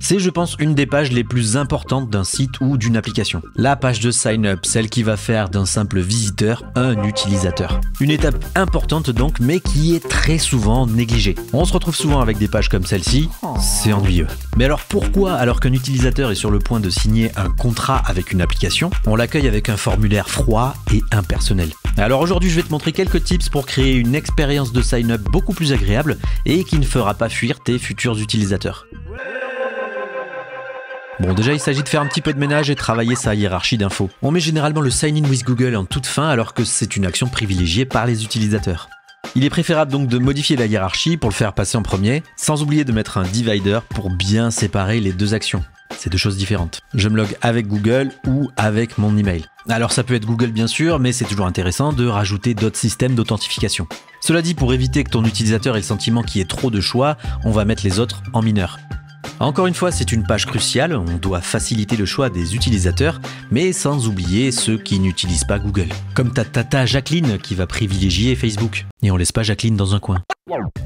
C'est, je pense, une des pages les plus importantes d'un site ou d'une application. La page de sign up, celle qui va faire d'un simple visiteur un utilisateur. Une étape importante donc, mais qui est très souvent négligée. On se retrouve souvent avec des pages comme celle-ci, c'est ennuyeux. Mais alors pourquoi, alors qu'un utilisateur est sur le point de signer un contrat avec une application, on l'accueille avec un formulaire froid et impersonnel? Alors aujourd'hui, je vais te montrer quelques tips pour créer une expérience de sign up beaucoup plus agréable et qui ne fera pas fuir tes futurs utilisateurs. Bon, déjà, il s'agit de faire un petit peu de ménage et travailler sa hiérarchie d'infos. On met généralement le Sign in with Google en toute fin alors que c'est une action privilégiée par les utilisateurs. Il est préférable donc de modifier la hiérarchie pour le faire passer en premier, sans oublier de mettre un divider pour bien séparer les deux actions. C'est deux choses différentes. Je me log avec Google ou avec mon email. Alors ça peut être Google bien sûr, mais c'est toujours intéressant de rajouter d'autres systèmes d'authentification. Cela dit, pour éviter que ton utilisateur ait le sentiment qu'il y ait trop de choix, on va mettre les autres en mineur. Encore une fois, c'est une page cruciale, on doit faciliter le choix des utilisateurs, mais sans oublier ceux qui n'utilisent pas Google. Comme ta tata Jacqueline qui va privilégier Facebook. Et on laisse pas Jacqueline dans un coin.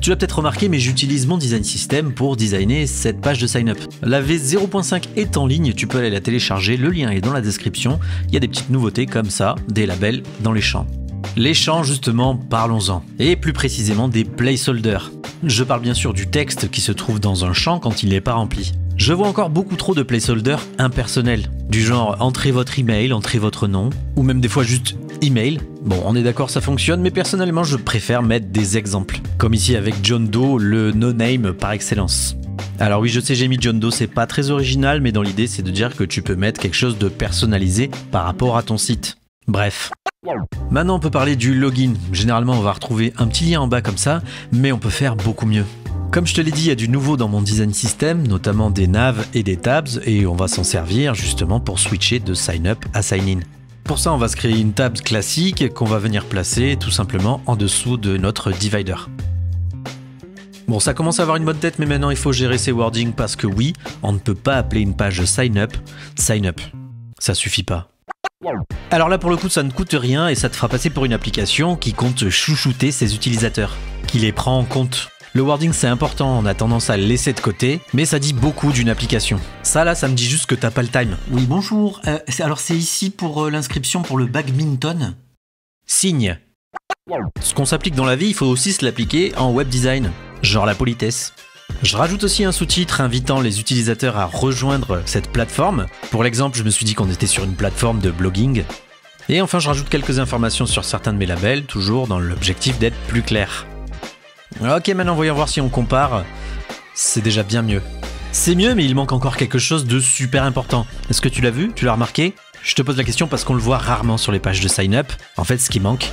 Tu l'as peut-être remarqué, mais j'utilise mon design system pour designer cette page de sign-up. La V0.5 est en ligne, tu peux aller la télécharger, le lien est dans la description. Il y a des petites nouveautés comme ça, des labels dans les champs. Les champs, justement, parlons-en. Et plus précisément des placeholders. Je parle bien sûr du texte qui se trouve dans un champ quand il n'est pas rempli. Je vois encore beaucoup trop de placeholders impersonnels. Du genre, entrez votre email, entrez votre nom, ou même des fois juste email. Bon, on est d'accord, ça fonctionne, mais personnellement, je préfère mettre des exemples. Comme ici avec John Doe, le no-name par excellence. Alors oui, je sais, j'ai mis John Doe, c'est pas très original, mais dans l'idée, c'est de dire que tu peux mettre quelque chose de personnalisé par rapport à ton site. Bref. Maintenant, on peut parler du login. Généralement, on va retrouver un petit lien en bas comme ça, mais on peut faire beaucoup mieux. Comme je te l'ai dit, il y a du nouveau dans mon design system, notamment des navs et des tabs, et on va s'en servir justement pour switcher de sign up à sign in. Pour ça, on va se créer une tab classique qu'on va venir placer tout simplement en dessous de notre divider. Bon, ça commence à avoir une bonne tête, mais maintenant il faut gérer ses wordings parce que oui, on ne peut pas appeler une page sign up. Ça suffit pas. Alors là, pour le coup, ça ne coûte rien et ça te fera passer pour une application qui compte chouchouter ses utilisateurs, qui les prend en compte. Le wording, c'est important, on a tendance à le laisser de côté, mais ça dit beaucoup d'une application. Ça là, ça me dit juste que t'as pas le time. Oui, bonjour. Alors c'est ici pour l'inscription pour le badminton. Signe. Ce qu'on s'applique dans la vie, il faut aussi se l'appliquer en web design, genre la politesse. Je rajoute aussi un sous-titre invitant les utilisateurs à rejoindre cette plateforme. Pour l'exemple, je me suis dit qu'on était sur une plateforme de blogging. Et enfin, je rajoute quelques informations sur certains de mes labels, toujours dans l'objectif d'être plus clair. Ok, maintenant voyons voir si on compare. C'est déjà bien mieux. C'est mieux, mais il manque encore quelque chose de super important. Est-ce que tu l'as vu? Tu l'as remarqué? Je te pose la question parce qu'on le voit rarement sur les pages de sign-up. En fait, ce qui manque,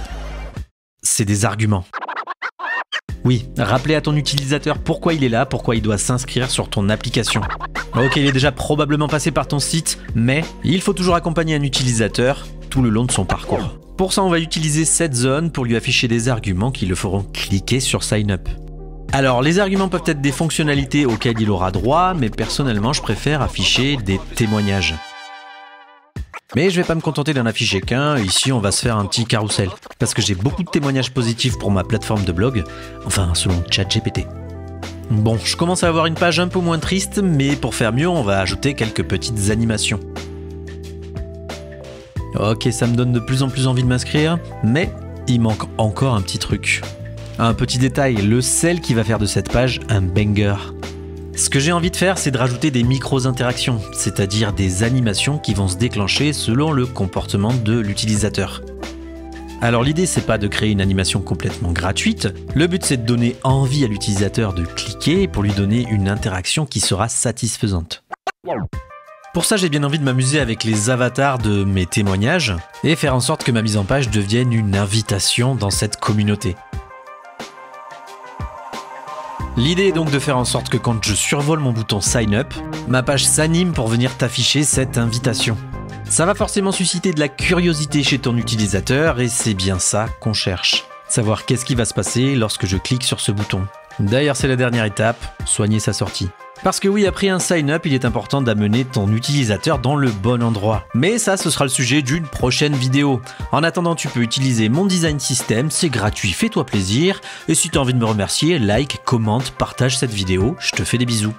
c'est des arguments. Oui, rappeler à ton utilisateur pourquoi il est là, pourquoi il doit s'inscrire sur ton application. Ok, il est déjà probablement passé par ton site, mais il faut toujours accompagner un utilisateur tout le long de son parcours. Pour ça, on va utiliser cette zone pour lui afficher des arguments qui le feront cliquer sur Sign Up. Alors, les arguments peuvent être des fonctionnalités auxquelles il aura droit, mais personnellement, je préfère afficher des témoignages. Mais je vais pas me contenter d'en afficher qu'un, ici on va se faire un petit carrousel. Parce que j'ai beaucoup de témoignages positifs pour ma plateforme de blog, enfin selon ChatGPT. Bon, je commence à avoir une page un peu moins triste, mais pour faire mieux, on va ajouter quelques petites animations. Ok, ça me donne de plus en plus envie de m'inscrire, mais il manque encore un petit truc. Un petit détail, le sel qui va faire de cette page un banger. Ce que j'ai envie de faire, c'est de rajouter des micro-interactions, c'est-à-dire des animations qui vont se déclencher selon le comportement de l'utilisateur. Alors l'idée, c'est pas de créer une animation complètement gratuite, le but c'est de donner envie à l'utilisateur de cliquer pour lui donner une interaction qui sera satisfaisante. Pour ça, j'ai bien envie de m'amuser avec les avatars de mes témoignages et faire en sorte que ma mise en page devienne une invitation dans cette communauté. L'idée est donc de faire en sorte que quand je survole mon bouton Sign Up, ma page s'anime pour venir t'afficher cette invitation. Ça va forcément susciter de la curiosité chez ton utilisateur et c'est bien ça qu'on cherche. Savoir qu'est-ce qui va se passer lorsque je clique sur ce bouton. D'ailleurs, c'est la dernière étape, soigner sa sortie. Parce que oui, après un sign-up, il est important d'amener ton utilisateur dans le bon endroit. Mais ça, ce sera le sujet d'une prochaine vidéo. En attendant, tu peux utiliser mon design system, c'est gratuit, fais-toi plaisir. Et si tu as envie de me remercier, like, commente, partage cette vidéo, je te fais des bisous.